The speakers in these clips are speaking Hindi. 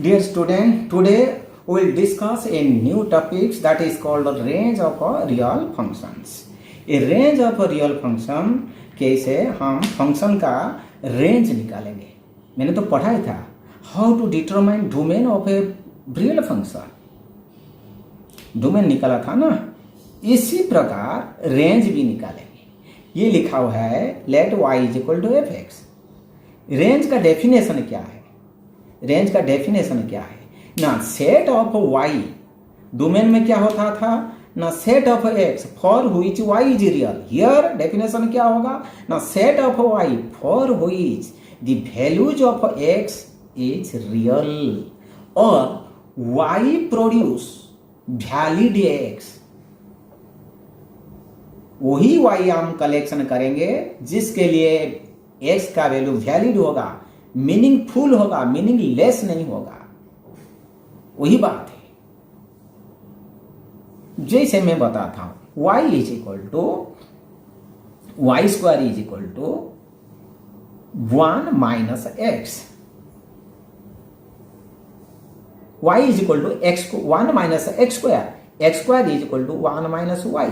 Dear student, today we will discuss a new topic that is called the range of real functions. A range of real function कैसे हम फंक्शन का रेंज निकालेंगे. मैंने तो पढ़ा ही था how to determine domain of a real function. Domain निकाला था ना, इसी प्रकार रेंज भी निकालेंगे. ये लिखा हुआ है let y is equal to f x. Range का डेफिनेशन क्या है? रेंज का डेफिनेशन क्या है ना? सेट ऑफ वाई, डोमेन में क्या होता था ना, set of x for which y is real. Here definition क्या होगा ना, set of y for which the values of x is real और वाई प्रोड्यूस वैलिड एक्स. वही वाई हम कलेक्शन करेंगे जिसके लिए एक्स का वैल्यू वैलिड होगा, मीनिंगफुल होगा, मीनिंगलेस नहीं होगा. वही बात है जैसे मैं बताता हूं, y is equal to y square is equal to 1 minus x. y is equal to x 1 minus x square. X square is equal to 1 minus y.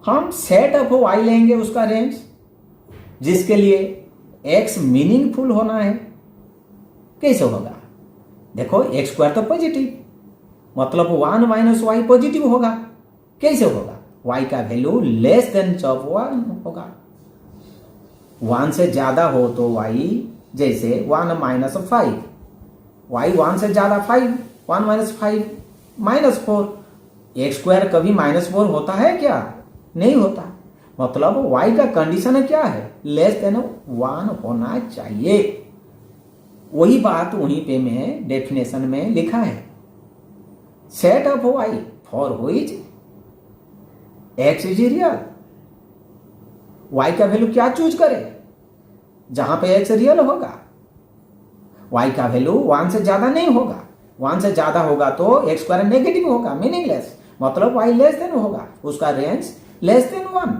हम सेट ऑफ y लेंगे उसका रेंज जिसके लिए x मीनिंगफुल होना है. कैसे होगा? देखो एक्स स्क्वायर तो पॉजिटिव, मतलब 1 माइनस वाई पॉजिटिव होगा. कैसे होगा? y का वैल्यू लेस देन ऑफ 1 होगा. 1 से ज्यादा हो तो y, जैसे 1 माइनस 5, y 1 से ज्यादा 5, 1 माइनस 5 माइनस 4. एक्स स्क्वायर कभी माइनस 4 होता है क्या? नहीं होता. मतलब y का कंडीशन क्या है? लेस देन 1 होना चाहिए. वही बात वहीं पे मैं डेफिनेशन में लिखा है. Set of y for which x is real. y का वैल्यू क्या चूज करे? जहां पे x रियल होगा. y का वैल्यू 1 से ज्यादा नहीं होगा. 1 से ज्यादा होगा तो एक्स स्क्वायर नेगेटिव होगा, मीनिंगलेस. मतलब y लेस देन होगा, उसका range less than 1.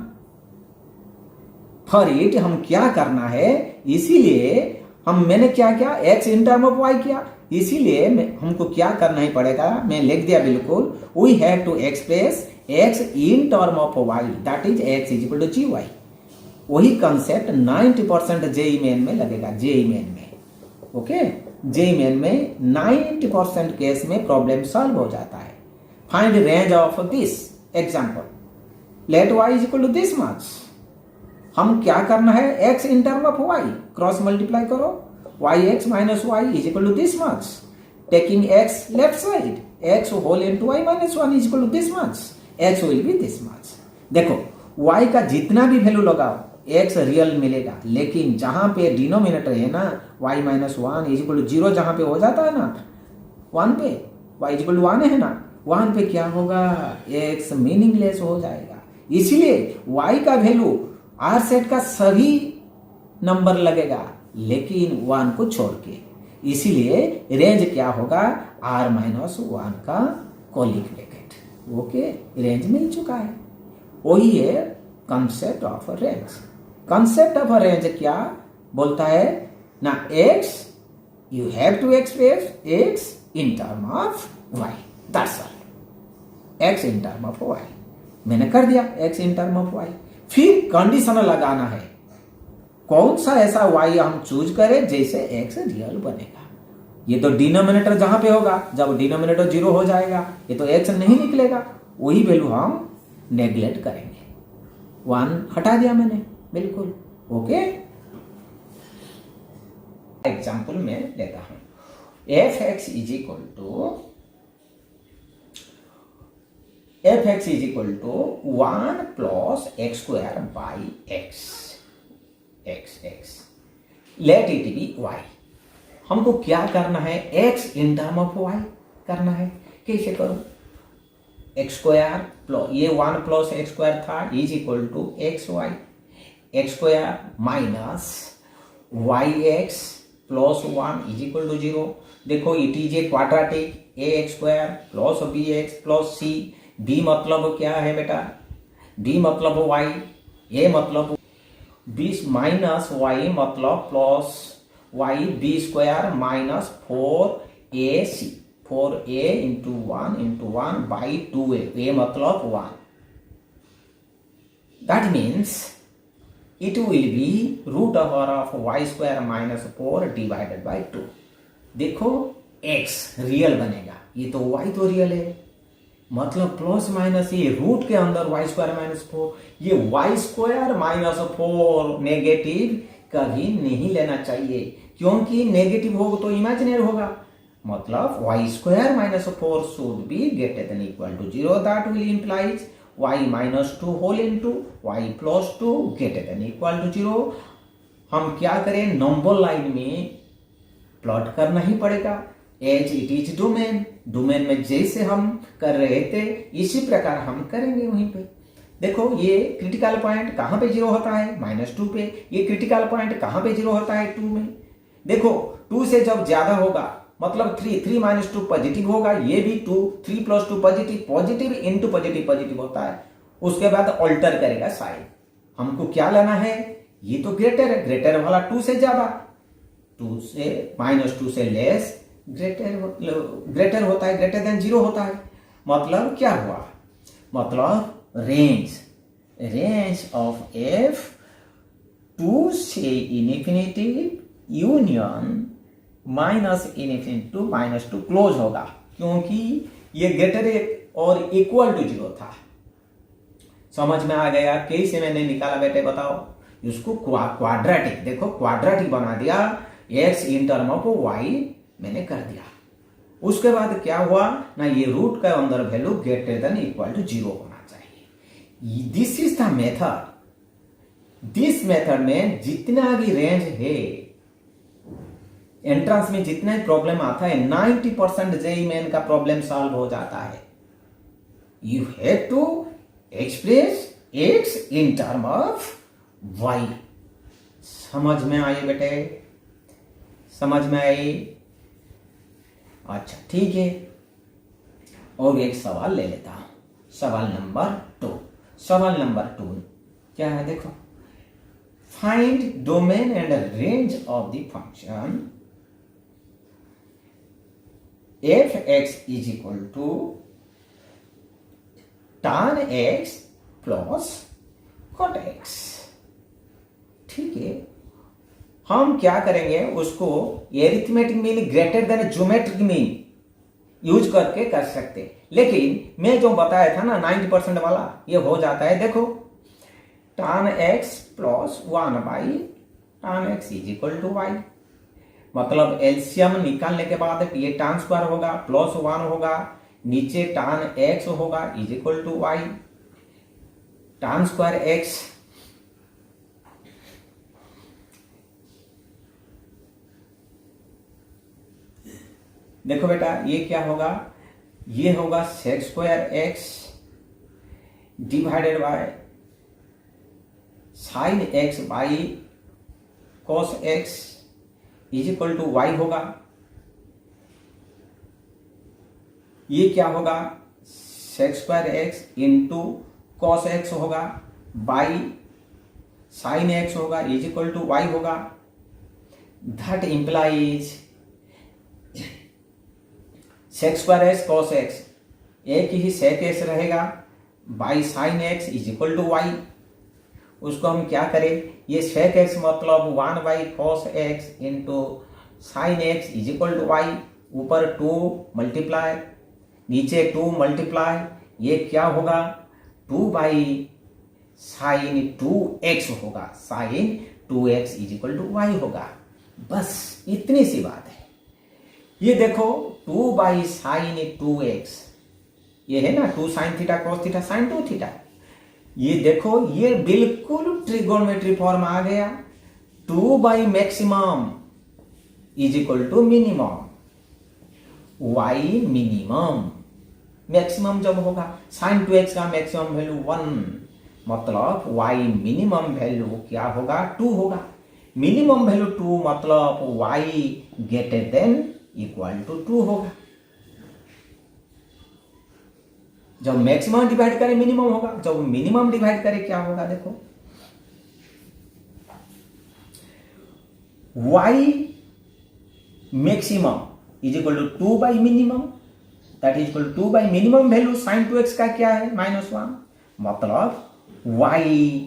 For it हम क्या करना है, इसीलिए मैंने क्या किया, x in term of y किया. इसीलिए हमको क्या करना ही पड़ेगा, मैं लिख दिया बिल्कुल, we have to express x in term of y, that is x is equal to g y. वही कंसेप्ट 90% जेई मेन में लगेगा. जेई मेन में, ओके, जेई मेन में 90% केस में प्रॉब्लम सॉल्व हो जाता है. Find range of this example. Let y is equal to this much. हम क्या करना है, x in term of y cross multiply करो. yx minus y is equal to this much. Taking x left side, x whole into y minus 1 is equal to this much. x will be this much. देखो y का जितना भी वैल्यू लगाओ x रियल मिलेगा, लेकिन जहां पे डिनोमिनेटर है ना, y minus 1 is equal to 0 जहां पे हो जाता है ना 1 पे, y इज इक्वल टू 1 है ना, 1 पे क्या होगा, x मीनिंगलेस हो जाएगा. इसीलिए y का वैल्यू आर सेट का सभी नंबर लगेगा लेकिन 1 को छोड़ के. इसीलिए रेंज क्या होगा, r माइनस 1 का कोलिक ब्रैकेट. ओके, रेंज मिल चुका है. वही है concept of range. Concept of range क्या बोलता है ना, x you have to express x in term of y, that's all. x in term of y मैंने कर दिया, x in term of y. फिर कंडीशन लगाना है, कौन सा ऐसा y हम चूज करें जैसे x रियल बनेगा. ये तो डिनोमिनेटर जहां पे होगा, जब डिनोमिनेटर 0 हो जाएगा ये तो x नहीं निकलेगा. वही वैल्यू हम नेग्लेक्ट करेंगे. 1 हटा दिया मैंने, बिल्कुल. ओके, एग्जाम्पल में लेता हूं. F x is equal to fx is equal to 1 plus x square by x. Let it be y. हमको क्या करना है, x in term of y करना है. कैसे करूं? x स्क्वायर प्लस ये 1 प्लस x स्क्वायर था is equal to xy. x square minus yx plus 1 is equal to 0. देखो it is a quadratic. ax square plus bx plus c. b मतलब क्या है बेटा, b मतलब y, a मतलब 20 माइनस y मतलब plus y b square minus 4 a c, 4a into 1 by 2a, a मतलब 1, that means it will be root over of y square minus 4 divided by 2. देखो x रियल बनेगा, ये तो y तो रियल है, मतलब प्लस माइनस ये रूट के अंदर y स्क्वायर माइनस 4, ये y स्क्वायर माइनस 4 नेगेटिव कभी नहीं लेना चाहिए, क्योंकि नेगेटिव होगा तो इमेजिनरी होगा, मतलब y square minus 4 should be greater than equal to 0, that will implies y minus 2 whole into y plus 2 greater than equal to 0। हम क्या करें, नंबर लाइन में प्लॉट करना ही पड़ेगा, as it is domain, domain में जैसे हम कर रहे थे इसी प्रकार हम करेंगे वहीं पे। देखो ये क्रिटिकल पॉइंट कहां पे 0 होता है, -2 पे, ये क्रिटिकल पॉइंट कहां पे 0 होता है, 2 में। देखो 2 से जब ज्यादा होगा मतलब 3 माइनस 2 पॉजिटिव होगा, ये भी 2, 3 plus 2 positive, positive into positive positive होता है, उसके बाद ऑल्टर करेगा साइन। हमको क्या लेना है, ये तो ग्रेटर है, ग्रेटर वाला 2 से ज्यादा, 2 से -2 से लेस ग्रेटर होता है, ग्रेटर देन 0 होता है, मतलब क्या हुआ, मतलब रेंज ऑफ एफ 2 से infinity union -minus infinity to -2 close होगा, क्योंकि ये ग्रेटर और इक्वल टू 0 था। समझ में आ गया कैसे मैंने निकाला बेटे, बताओ। इसको क्वाड्रेटिक, देखो क्वाड्रेटिक बना दिया, x in term of y मैंने कर दिया। उसके बाद क्या हुआ ना, ये रूट का अंदर value greater than equal to 0 होना चाहिए। This is the method. This method में जितना भी रेंज है, एंट्रेंस में जितना ही प्रॉब्लम आता है 90% जेईई मेन का प्रॉब्लम सॉल्व हो जाता है। You have to express x in term of y। समझ में आई बेटे, समझ में आई? अच्छा ठीक है, और एक सवाल ले लेता हूं, सवाल नंबर 2। सवाल नंबर 2 क्या है, देखो, find domain and range of the function f(x) is equal to tan x plus cot x। ठीक है, हम क्या करेंगे, उसको arithmetic mean greater than geometric mean use करके कर सकते, लेकिन मैं जो बताया था ना 90% वाला, ये हो जाता है। देखो tan x plus 1 by tan x is equal to y, मतलब एलसीएम निकालने के बाद ये tan स्क्वायर होगा प्लस 1 होगा, नीचे tan x होगा is equal to y, tan square x देखो बेटा ये क्या होगा, ये होगा sec square x divided by sin x by cos x is equal to y होगा। ये क्या होगा, sec square x into cos x होगा बाई sin x होगा इज इक्वल टू y होगा। That implies sec square x cos x, एक ही sec x रहेगा by sin x is equal to y। उसको हम क्या करें, ये sec x मतलब 1 by cos x into sin x is equal to y, ऊपर 2 मल्टीप्लाई, नीचे 2 मल्टीप्लाई, ये क्या होगा 2 बाई sin 2x होगा, sin 2x is equal to y होगा। बस इतनी सी बात है। ये देखो 2 बाई sin 2x, ये है ना 2 sin theta cos theta sin 2 theta, ये देखो ये बिल्कुल ट्रिगोनोमेट्री फॉर्म आ गया। 2 by maximum is equal to minimum, y minimum, maximum जब होगा sin 2x का मैक्सिमम वैल्यू 1, मतलब y मिनिमम वैल्यू क्या होगा 2 होगा। मिनिमम वैल्यू 2 मतलब y greater than equal to 2 होगा। जब मैक्सिमम डिवाइड करें मिनिमम होगा, जब मिनिमम डिवाइड करें क्या होगा, देखो y maximum is equal to 2 by minimum, that is equal to 2 by minimum value sine 2x का क्या है -1, मतलब y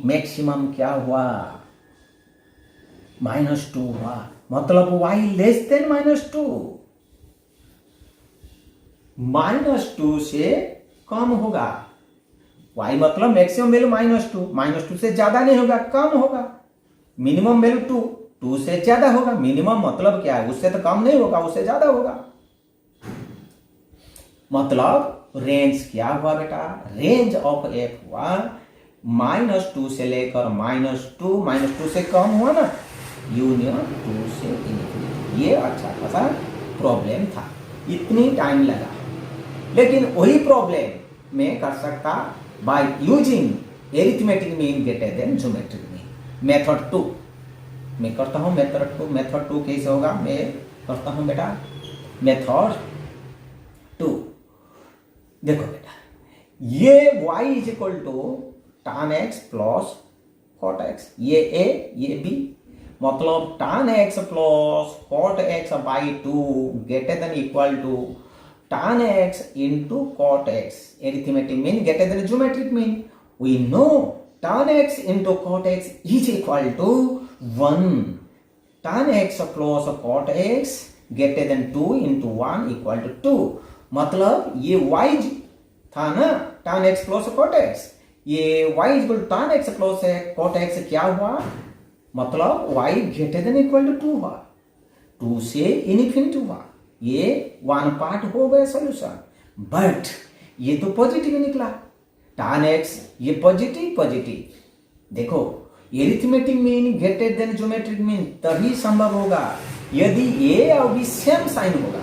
मैक्सिमम क्या हुआ -2 हुआ, मतलब y लेस देन -2, -2 से कम होगा। y मतलब मैक्सिमम वैल्यू -2 से ज्यादा नहीं होगा, कम होगा। मिनिमम वैल्यू 2 से ज्यादा होगा। मिनिमम मतलब क्या है, उससे तो कम नहीं होगा, उससे ज्यादा होगा। मतलब रेंज क्या हुआ बेटा, रेंज ऑफ f हुआ -2 से लेकर -2 से कम हुआ ना, यूनियन 2 से इन्फिनिटी। ये अच्छा खासा प्रॉब्लम था, इतनी टाइम लगा, लेकिन वही प्रॉब्लम में कर सकता by using arithmetic mean greater than geometric mean. Method 2 मैं करता हूं, मेथड 2 कैसे होगा, मैं करता हूं बेटा मेथड 2। देखो बेटा, ये y is equal to tan x plus cot x, ये a ये b, मतलब tan x plus cot x by 2 greater than equal to tan x into cot x, arithmetic mean greater than geometric mean. We know tan x into cot x is equal to 1. Tan x plus cot x greater than 2 into 1 equal to 2. मतलब ये y था ना, tan x plus cot x, ये y equal to tan x plus cot x क्या हुआ, मतलब y greater than equal to 2 हुआ, 2 से इनफिनिटी हुआ। ये 1 पार्ट हो गया सॉल्यूशन, बट ये तो पॉजिटिव निकला, tan x ये पॉजिटिव। देखो arithmetic mean greater than geometric mean तभी संभव होगा यदि ए और बी सेम साइन होगा,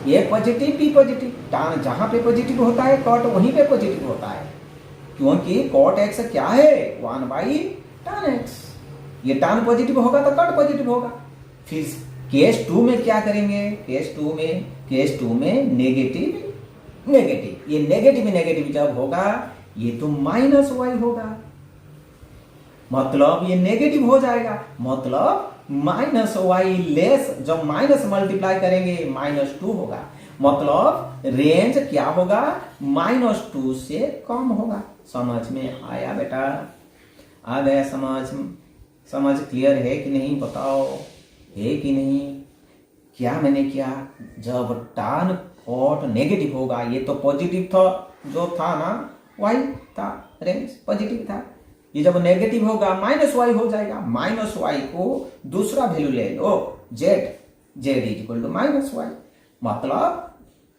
ए पॉजिटिव बी पॉजिटिव। tan जहां पे पॉजिटिव होता है cot वहीं पे पॉजिटिव होता है, क्योंकि cot x क्या है 1 बाई tan x, ये tan पॉजिटिव होगा तो cot पॉजिटिव होगा। फिर केस 2 में क्या करेंगे, केस 2 में नेगेटिव, ये नेगेटिव जब होगा ये तो -y होगा, मतलब ये नेगेटिव हो जाएगा, मतलब -y लेस, जब माइनस मल्टीप्लाई करेंगे -2 होगा, मतलब रेंज क्या होगा -2 से कम होगा। समझ में आया बेटा, आ गया समझ क्लियर है कि नहीं, बताओ है कि नहीं। क्या मैंने किया, जब tan cot नेगेटिव होगा, ये तो पॉजिटिव था, जो था ना y था, रेंज पॉजिटिव था, ये जब नेगेटिव होगा -y हो जाएगा, -y को दूसरा वैल्यू ले लो z is equal to -y, मतलब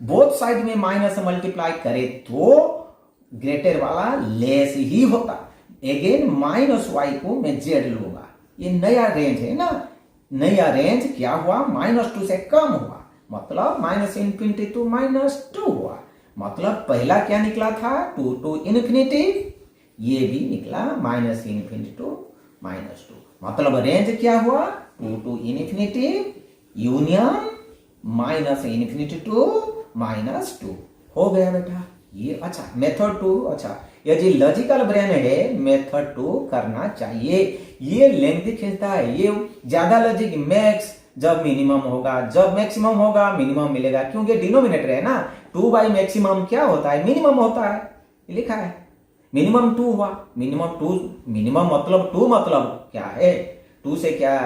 बोथ साइड में माइनस मल्टीप्लाई करे तो ग्रेटर वाला लेस ही होता। अगेन -y को मैं z लूंगा, ये नया रेंज है ना, नया रेंज क्या हुआ -2 से कम हुआ, मतलब -इनफिनिटी टू -2 हुआ, मतलब पहला क्या निकला था 2 टू इनफिनिटी, ये भी निकला -इनफिनिटी टू -2, मतलब रेंज क्या हुआ 2 to infinity union -minus infinity to -2 हो गया बेटा। ये अच्छा मेथड 2, अच्छा यदि लॉजिकल ब्रेन है मेथड 2 करना चाहिए। ये लेंथ खींचता है, ये ज्यादा लॉजिक, मैक्स जब मिनिमम होगा, जब मैक्सिमम होगा मिनिमम मिलेगा, क्योंकि डिनोमिनेटर है ना, 2 बाई मैक्सिमम क्या होता है, मिनिमम होता है, लिखा है मिनिमम 2 हुआ, मिनिमम मतलब 2 मतलब क्या है, 2 से क्या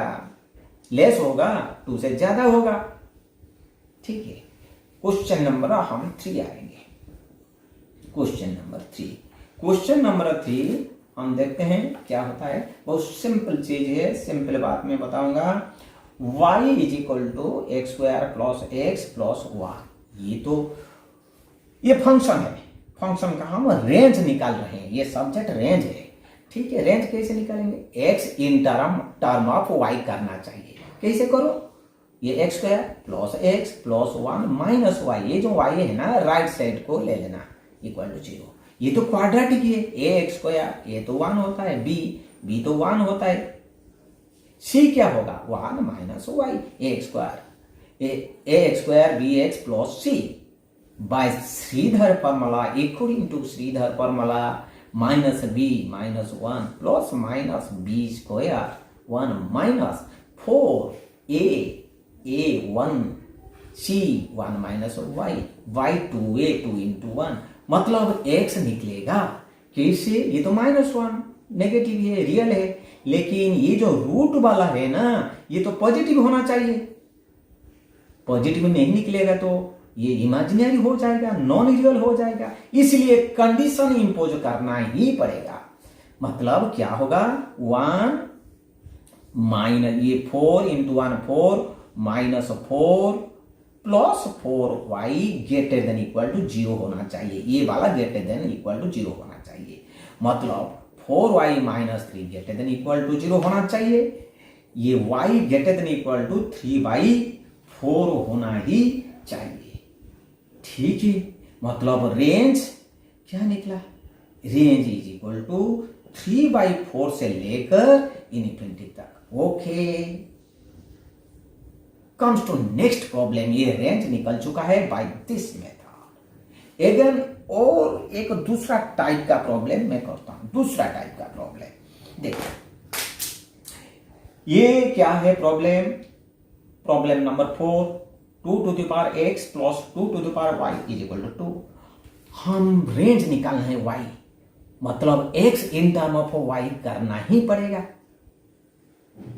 लेस होगा, 2 से ज्यादा होगा। ठीक है, क्वेश्चन नंबर हम 3 आएंगे। क्वेश्चन नंबर 3 हम देखते हैं क्या होता है। बहुत सिंपल चीज है, सिंपल बात में बताऊंगा। y is equal to x square plus x plus y, ये फंक्शन है, फंक्शन का हम रेंज निकाल रहे हैं, ये सब्जेक्ट रेंज है। ठीक है, रेंज कैसे निकालेंगे, x in term of y करना चाहिए। कैसे करो, ये x square plus x plus 1 minus y, ये जो y है ना राइट साइड को ले लेना इक्वल टू 0। ये तो क्वाड्रेटिक है, ए एक्स स्क्वायर ये तो 1 होता है, बी तो 1 होता है, सी क्या होगा 1 minus Y A x square B x plus C bye Shridhar formula, according to Shridhar formula minus B minus 1 plus minus B square 1 minus 4 A 1 C 1 minus y, Y 2a 2 into 1, मतलब x निकलेगा कैसे? ये तो -1 नेगेटिव है, रियल है, लेकिन ये जो रूट वाला है ना, ये तो पॉजिटिव होना चाहिए। पॉजिटिव नहीं निकलेगा तो ये इमेजिनरी हो जाएगा, नॉन रियल हो जाएगा, इसलिए कंडीशन इंपोज करना ही पड़ेगा। मतलब क्या होगा? 1 माइनस ये 4 into 1 4 minus 4 plus 4y greater than equal to 0 होना चाहिए। ये वाला ग्रेटर देन इक्वल टू 0 होना चाहिए, मतलब 4y minus 3 greater than equal to 0 होना चाहिए। ये y greater than equal to 3/4 होना ही चाहिए। ठीक है, मतलब रेंज क्या निकला? रेंज इज इक्वल टू 3/4 से लेकर इन्फिनिटी तक। Okay, comes to next problem. ये रेंज निकल चुका है बाय दिस मेथड। अगेन और एक दूसरा टाइप का प्रॉब्लम मैं करता हूं। दूसरा टाइप का प्रॉब्लम देखो, ये क्या है problem? Problem number 4, 2 to the power x plus 2 to the power y is equal to 2। हम रेंज निकालना है y, मतलब x in term of y करना ही पड़ेगा,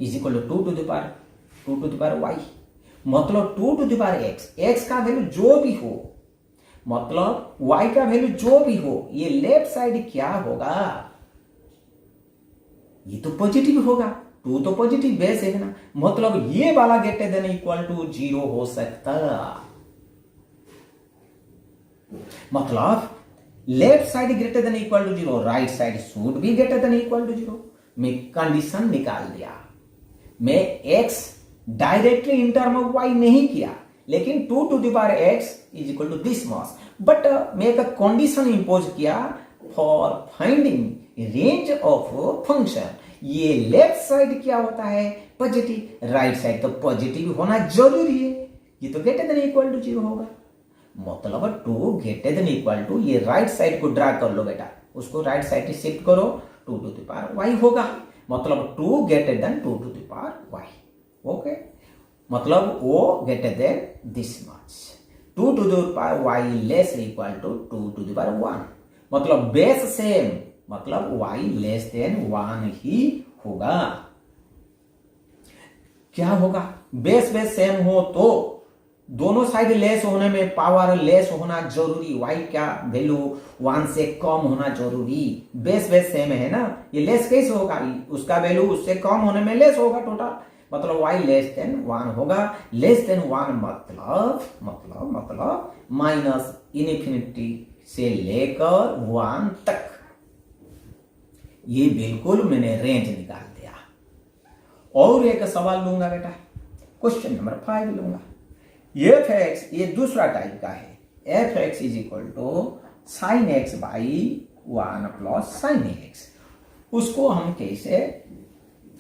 is equal to 2 to the power y, मतलब 2 टू द पावर x का वैल्यू जो भी हो, मतलब y का वैल्यू जो भी हो, ये लेफ्ट साइड क्या होगा? ये तो पॉजिटिव होगा, 2 तो पॉजिटिव बेस है ना, मतलब ये वाला ग्रेटर देन इक्वल टू 0 हो सकता। मतलब left side greater than equal to 0, right side should be greater than equal to 0। मैं कंडीशन निकाल दिया। मैं x directly in term of y नहीं किया, लेकिन 2 to the power x is equal to this much, but मैं एक कंडीशन इंपोज किया for finding range of function. ये लेफ्ट साइड क्या होता है? पॉजिटिव, राइट साइड तो पॉजिटिव होना जरूरी है, ये तो ग्रेटर देन इक्वल टू 0 होगा, मतलब 2 ग्रेटर देन इक्वल टू, ये राइट साइड को ड्रा कर लो बेटा, उसको राइट साइड शिफ्ट करो, 2 टू द पावर y होगा, मतलब 2 greater than 2 to the power y। Okay, मतलब वो greater than this much, 2 to the power y less equal to 2 to the power 1, मतलब बेस सेम, मतलब y लेस देन 1 ही होगा। क्या होगा? बेस सेम हो तो दोनों साइड लेस होने में पावर लेस होना जरूरी, y का वैल्यू 1 से कम होना जरूरी। बेस सेम है ना, ये लेस कैसे होगा? उसका वैल्यू उससे कम होने में लेस होगा टोटल, मतलब y लेस देन 1 होगा। लेस देन 1 मतलब माइनस इन्फिनिटी से लेकर 1 तक। ये बिल्कुल मैंने रेंज निकाल दिया। और एक सवाल लूंगा बेटा, क्वेश्चन नंबर 5 लूंगा। एफ एक्स, ये दूसरा टाइप का है, f x is equal to sine x by 1 plus sine x. उसको हम कैसे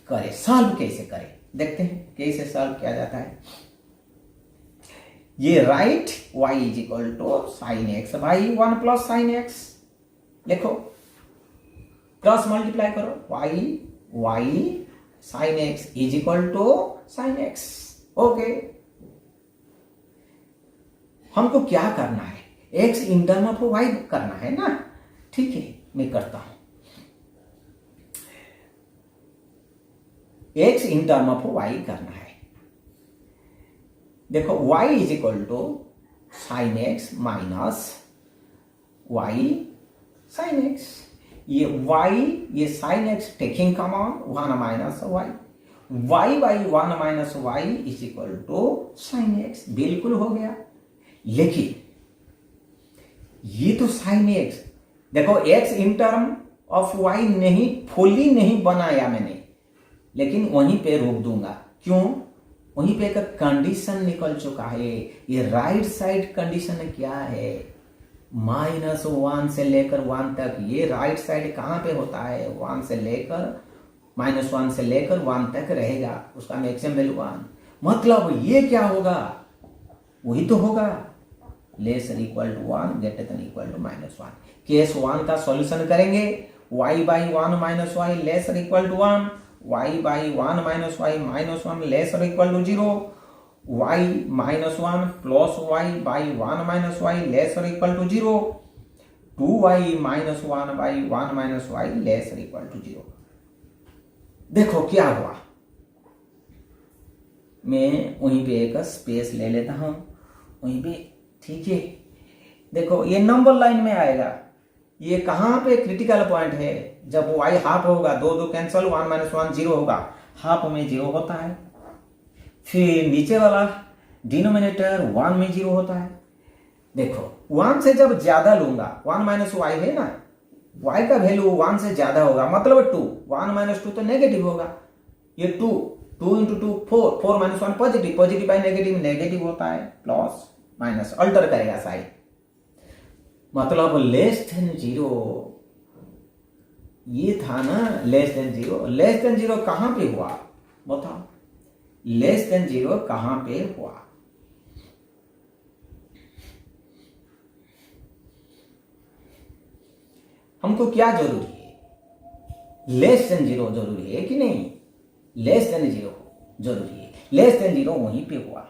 करें, सॉल्व कैसे करें, देखते हैं कैसे सॉल्व किया जाता है। ये right y is equal to sine x by 1 plus sine x, देखो क्रॉस मल्टीप्लाई करो, y sine x is equal to sine x. Okay, हमको क्या करना है? x in term of y करना है ना, ठीक है, मैं करता हूं। x in term of y करना है, देखो y is equal to sine x minus y sine x. ये y, ये sine x taking common 1 minus y, y by 1 minus y is equal to sine x, बिल्कुल हो गया। लेकिन ये तो साइन एक्स, देखो x in term of y नहीं, फुली नहीं बनाया मैंने, लेकिन वहीं पे रोक दूंगा। क्यों? वहीं पे एक कंडीशन निकल चुका है। ये राइट साइड कंडीशन क्या है? -1 से लेकर 1 तक। ये राइट साइड कहां पे होता है? 1 से लेकर -1 से लेकर 1 तक रहेगा, उसका मैक्सिमम वैल्यू 1। मतलब ये क्या होगा? वही तो होगा, less equal to 1 greater than equal to -1। Case 1 का सॉल्यूशन करेंगे, y by 1 minus y less equal to 1, y by 1 minus y -1 less equal to 0, Y minus one plus Y by one minus Y less और equal to 0, 2y minus one by one minus Y less और इक्वल टू 0। देखो क्या हुआ, मैं वहीं पे एक स्पेस ले लेता हूं वहीं पे, ठीक है। देखो ये नंबर लाइन में आएगा, ये कहां पे क्रिटिकल पॉइंट है, जब y हाफ होगा, दो दो कैंसल, 1 माइनस 1 0 होगा, हाफ में 0 होता है। फिर नीचे वाला डिनोमिनेटर 1 में 0 होता है। देखो 1 से जब ज्यादा लूंगा, 1 माइनस वाई है ना, y का वैल्यू 1 से ज्यादा होगा, मतलब 2, 1 माइनस 2 तो नेगेटिव होगा, ये 2 into 2 4, 4 minus 1 positive, positive by negative negative होता है, प्लस माइनस अल्टर करेगा साइड, मतलब लेस देन 0। ये था ना लेस देन 0, लेस देन 0 कहां पे हुआ बताओ, लेस देन 0 कहां पे हुआ? हमको क्या जरूरी है, लेस देन 0 जरूरी है कि नहीं? लेस देन 0 जरूरी है, लेस देन 0 वहीं पे हुआ।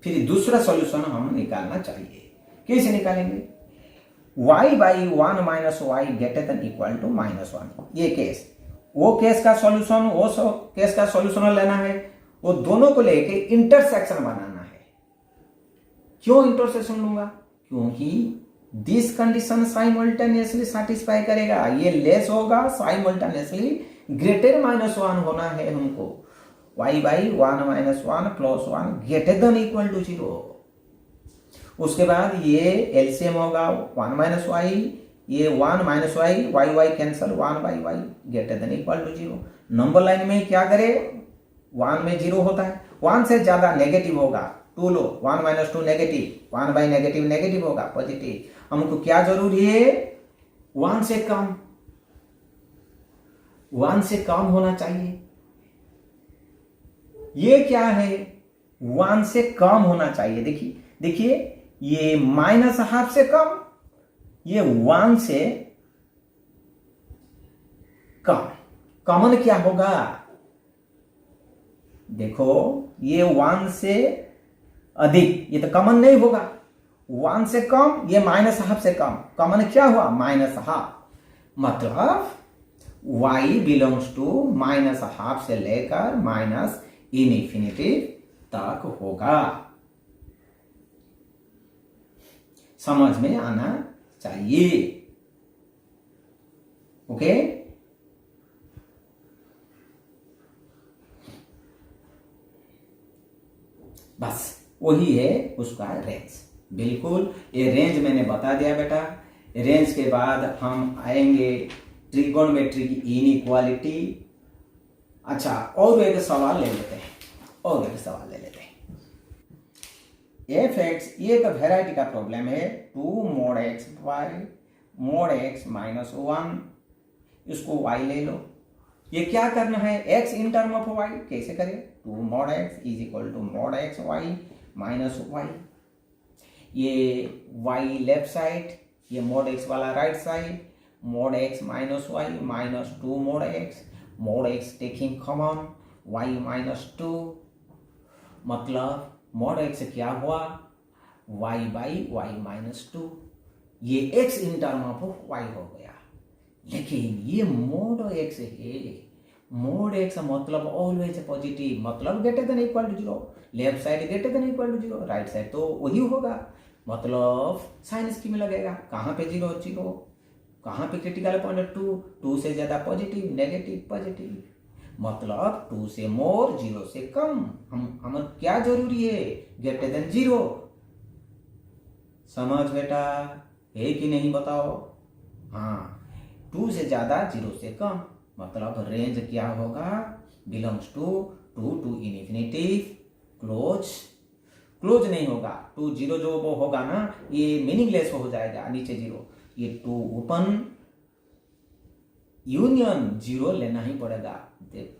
फिर दूसरा सॉल्यूशन हम निकालना चाहिए, कैसे निकालेंगे? y by 1 minus y greater than equal to -1, ये केस, वो केस का सॉल्यूशन, वो केस का सॉल्यूशन लेना है, वो दोनों को लेके इंटरसेक्शन बनाना है। क्यों इंटरसेक्शन लूंगा? क्योंकि दिस कंडीशन साइमल्टेनियसली सेटिस्फाई करेगा, ये लेस होगा, साइमल्टेनियसली ग्रेटर -1 होना है हमको, y by 1 minus 1 plus 1 greater than equal to 0। उसके बाद ये एलसीएम होगा 1 माइनस वाई, ये 1 minus y, y y cancel, 1 by y greater than equal to 0। Number line में क्या करे, 1 में 0 होता है, 1 से ज्यादा नेगेटिव होगा, 2 लो, 1 minus 2 negative, 1 by negative negative होगा, पॉजिटिव। हमको क्या जरूरी है? 1 से कम, 1 से कम होना चाहिए। ये क्या है? 1 से कम होना चाहिए। देखिए ये -1/2 से कम, ये 1 से कम, कॉमन क्या होगा? देखो ये 1 से अधिक, ये तो कॉमन नहीं होगा, 1 से कम, ये -1/2 से कम, कॉमन क्या हुआ? -1/2, मतलब y बिलोंग्स टू -1/2 से लेकर -इन्फिनिटी तक होगा। समझ में आना चाहिए, ओके। बस वही है उसका रेंज, बिल्कुल ये रेंज मैंने बता दिया बेटा। रेंज के बाद हम आएंगे ट्रिगोनोमेट्री की इनइक्वालिटी। अच्छा, और एक सवाल ले लेते हैं, और एक सवाल ले लेते हैं। एफ एक्स, ये एक वेराइटी का प्रॉब्लम है, 2 mod x by mod x minus 1, इसको y ले लो। ये क्या करना है? x in term of y, कैसे करें? 2 mod x is equal to mod x y minus y, ये y लेफ्ट साइड, ये mod x वाला right side, mod x minus y minus 2 mod x taking common, y minus 2, मतलब mod x क्या हुआ? y बाई y माइनस 2, ये x in term of y हो गया। लेकिन ये mod x है, mod x मतलब ऑलवेज पॉजिटिव, मतलब greater than equal to 0, left side greater than equal to 0, right side तो वही होगा, मतलब साइन स्कीम लगेगा। कहां पे 0 0, कहां पे क्रिटिकल पॉइंट 2 से ज्यादा पॉजिटिव, नेगेटिव पॉजिटिव, मतलब 2 से मोर, 0 से कम। हम क्या जरूरी है? Greater than 0। समझ बेटा है कि नहीं बताओ? हाँ, 2 से ज्यादा, 0 से कम, मतलब रेंज क्या होगा? Belongs to 2 to infinity, close नहीं होगा, 2 0 जो वो होगा ना, ये मीनिंगलेस हो जाएगा, नीचे 0, ये 2 ओपन यूनियन 0 लेना ही पड़ेगा।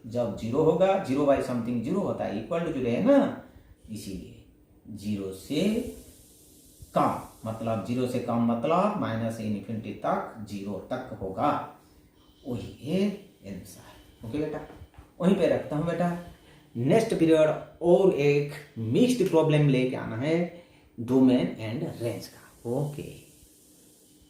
जब 0 होगा, 0 बाई समथिंग 0 होता है, इक्वल टू 0 है ना, इसीलिए 0 से कम, मतलब 0 से कम मतलब माइनस इन्फिनिटी तक, 0 तक होगा, वही है आंसर। ओके बेटा, वहीं पे रखता हूं बेटा। नेक्स्ट पीरियड और एक मिक्स्ड प्रॉब्लम लेके आना है डोमेन एंड रेंज का। ओके।